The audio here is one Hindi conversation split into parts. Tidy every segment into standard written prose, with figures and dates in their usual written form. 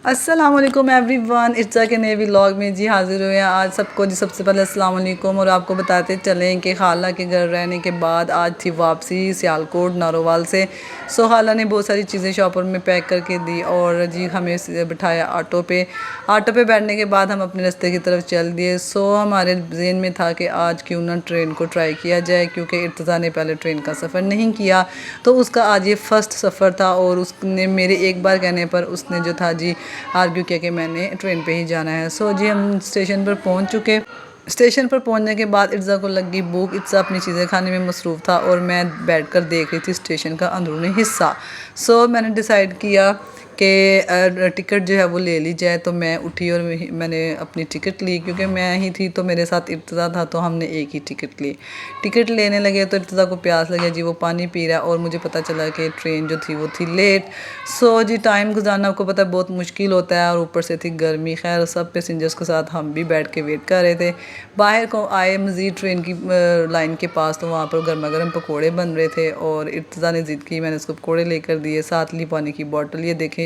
अस्सलाम वालेकुम एवरीवन, इर्जा के नए व्लॉग में जी हाज़िर हुए हैं। आज सबको जी सबसे पहले अस्सलाम वालेकुम। और आपको बताते चलें कि खाला के घर रहने के बाद आज थी वापसी सियालकोट नारोवाल से। सो खाला ने बहुत सारी चीज़ें शॉपर में पैक करके दी और जी हमें बिठाया ऑटो पे बैठने के बाद हम अपने रास्ते की तरफ चल दिए। सो हमारे जहन में था कि आज क्यों ना ट्रेन को ट्राई किया जाए, क्योंकि इर्तज़ा ने पहले ट्रेन का सफ़र नहीं किया तो उसका आज ये फ़र्स्ट सफ़र था। और उसने मेरे एक बार कहने पर उसने जो था जी आर्ग्यू किया कि मैंने ट्रेन पे ही जाना है। सो जी हम स्टेशन पर पहुंच चुके। स्टेशन पर पहुंचने के बाद इर्ज़ा को लगी भूख। इर्ज़ा अपनी चीज़ें खाने में मसरूफ़ था और मैं बैठकर देख रही थी स्टेशन का अंदरूनी हिस्सा। सो मैंने डिसाइड किया कि टिकट जो है वो ले ली जाए। तो मैं उठी और मैंने अपनी टिकट ली, क्योंकि मैं ही थी तो मेरे साथ इर्तज़ा था, तो हमने एक ही टिकट ली। टिकट लेने लगे तो इर्तज़ा को प्यास लगे जी, वो पानी पी रहा और मुझे पता चला कि ट्रेन जो थी वो थी लेट। सो जी टाइम गुजारना आपको पता है बहुत मुश्किल होता है और ऊपर से थी गर्मी। खैर सब पैसेंजर्स के साथ हम भी बैठ के वेट कर रहे थे। बाहर को आए मज़ीद ट्रेन की लाइन के पास, तो वहाँ पर गर्मा गर्म पकौड़े बन रहे थे और इर्तज़ा ने ज़िद की, मैंने उसको पकौड़े लेकर दिए, साथ ली पानी की बोतल। ये देखें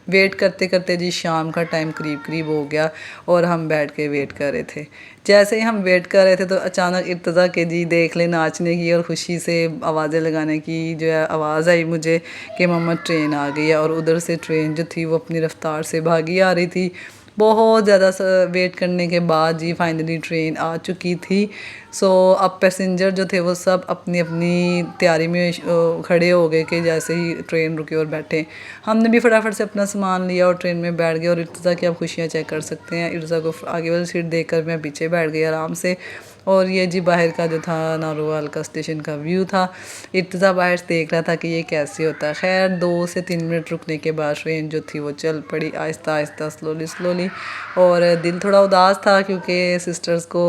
वेट करते करते जी शाम का टाइम करीब करीब हो गया और हम बैठ के वेट कर रहे थे। जैसे ही हम वेट कर रहे थे तो अचानक इर्तज़ा के जी देख ले नाचने की और ख़ुशी से आवाज़ें लगाने की जो है आवाज़ आई मुझे कि मम्मा ट्रेन आ गई है। और उधर से ट्रेन जो थी वो अपनी रफ़्तार से भागी आ रही थी। बहुत ज़्यादा वेट करने के बाद जी फाइनली ट्रेन आ चुकी थी। सो अब पैसेंजर जो थे वो सब अपनी अपनी तैयारी में खड़े हो गए कि जैसे ही ट्रेन रुके और बैठे। हमने भी फटाफट से अपना सामान लिया और ट्रेन में बैठ गए। और इर्तज़ा की आप खुशियाँ चेक कर सकते हैं, इर्तज़ा को आगे वाली सीट देखकर मैं पीछे बैठ गई आराम से। और ये जी बाहर का जो था नारोवाल का स्टेशन का व्यू था। इर्तज़ा बाहर से देख रहा था कि ये कैसे होता है। खैर 2 से 3 मिनट रुकने के बाद ट्रेन जो थी वो चल पड़ी आहिस्ता आहिस्ता स्लोली। और दिल थोड़ा उदास था क्योंकि सिस्टर्स को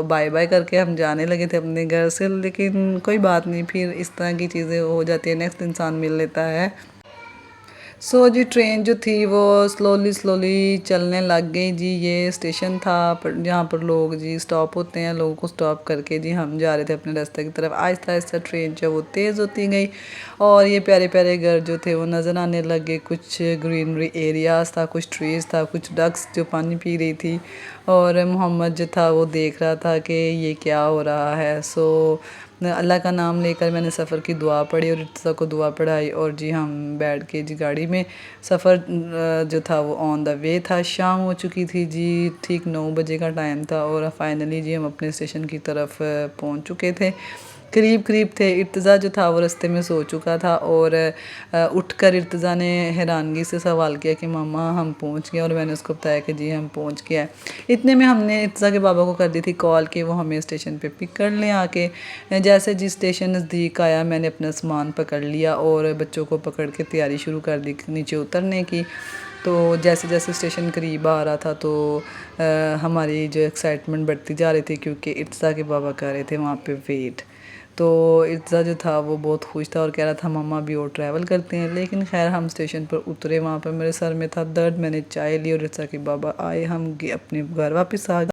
बाय बाय करके हम जाने लगे थे अपने घर से। लेकिन कोई बात नहीं, फिर इस तरह की चीज़ें हो जाती है, नेक्स्ट इंसान मिल लेता है। सो जी ट्रेन जो थी वो स्लोली चलने लग गई जी। ये स्टेशन था जहाँ पर लोग जी स्टॉप होते हैं, लोगों को स्टॉप करके जी हम जा रहे थे अपने रास्ते की तरफ। आहिस्ता आहिस्ता ट्रेन जो वो तेज़ होती गई और ये प्यारे प्यारे घर जो थे वो नज़र आने लगे। कुछ ग्रीनरी एरियाज़ था, कुछ ट्रीज़ था, कुछ डक्स जो पानी पी रही थी। और मोहम्मद जो था वो देख रहा था कि ये क्या हो रहा है। सो अल्लाह का नाम लेकर मैंने सफ़र की दुआ पढ़ी और इर्तज़ा को दुआ पढ़ाई और जी हम बैठ के जी गाड़ी में सफ़र जो था वो ऑन द वे था। शाम हो चुकी थी जी, ठीक 9 बजे का टाइम था और फाइनली जी हम अपने स्टेशन की तरफ पहुंच चुके थे। करीब थे। इर्तज़ा जो था वो रास्ते में सो चुका था और उठकर इर्तज़ा ने हैरानगी से सवाल किया कि मामा हम पहुंच गए। और मैंने उसको बताया कि जी हम पहुंच गए हैं। इतने में हमने इर्तज़ा के बाबा को कर दी थी कॉल कि वो हमें स्टेशन पे पिक कर लें आके। जैसे जी स्टेशन नज़दीक आया मैंने अपना सामान पकड़ लिया और बच्चों को पकड़ के तैयारी शुरू कर दी नीचे उतरने की। तो जैसे जैसे स्टेशन करीब आ रहा था तो हमारी जो एक्साइटमेंट बढ़ती जा रही थी, क्योंकि इर्तज़ा के बाबा कर रहे थे वहाँ पे वेट। तो इर्तज़ा जो था वो बहुत खुश था और कह रहा था मम्मा भी और ट्रैवल करते हैं। लेकिन खैर हम स्टेशन पर उतरे, वहाँ पर मेरे सर में था दर्द, मैंने चाय ली और इर्तज़ा के बाबा आए, हम अपने घर वापस आ गए।